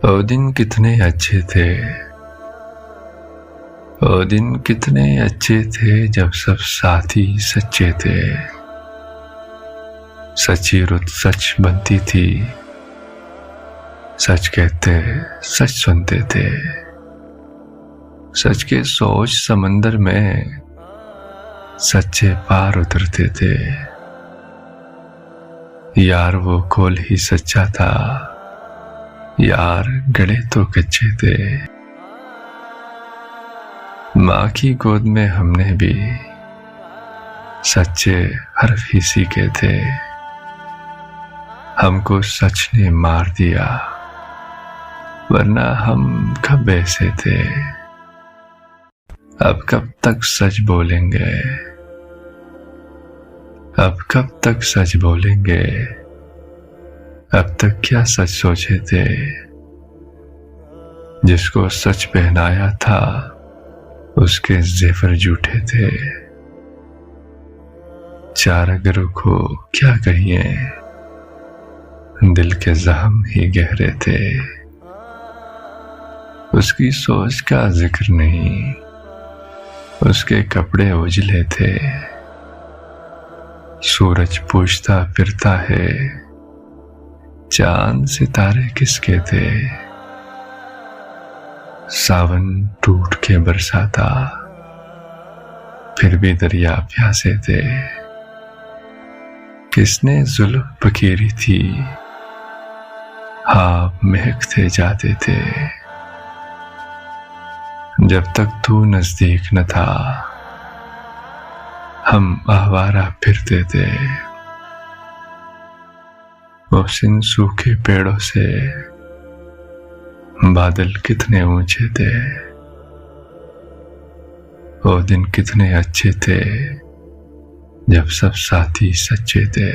वो दिन कितने अच्छे थे, वो दिन कितने अच्छे थे जब सब साथी सच्चे थे। सच्ची रुत सच बनती थी, सच कहते सच सुनते थे। सच के सोच समंदर में सच्चे पार उतरते थे। यार वो खोल ही सच्चा था, यार गले तो कच्चे थे। माँ की गोद में हमने भी सच्चे हर्फ ही सीखे थे। हमको सच ने मार दिया, वरना हम कब ऐसे थे। अब कब तक सच बोलेंगे, अब कब तक सच बोलेंगे। अब तक क्या सच सोचे थे, जिसको सच पहनाया था उसके जेवर झूठे थे। चार अगरों को क्या कहिए, दिल के जख्म ही गहरे थे। उसकी सोच का जिक्र नहीं, उसके कपड़े उजले थे। सूरज पूछता फिरता है, चांद सितारे किसके थे। सावन टूट के बरसाता, फिर भी दरिया प्यासे थे। किसने जुल्फ बखेरी थी, हाँ महकते जाते थे। जब तक तू नजदीक न था, हम आवारा फिरते थे। उस इन सूखे पेड़ों से बादल कितने ऊंचे थे। वो दिन कितने अच्छे थे जब सब साथी सच्चे थे।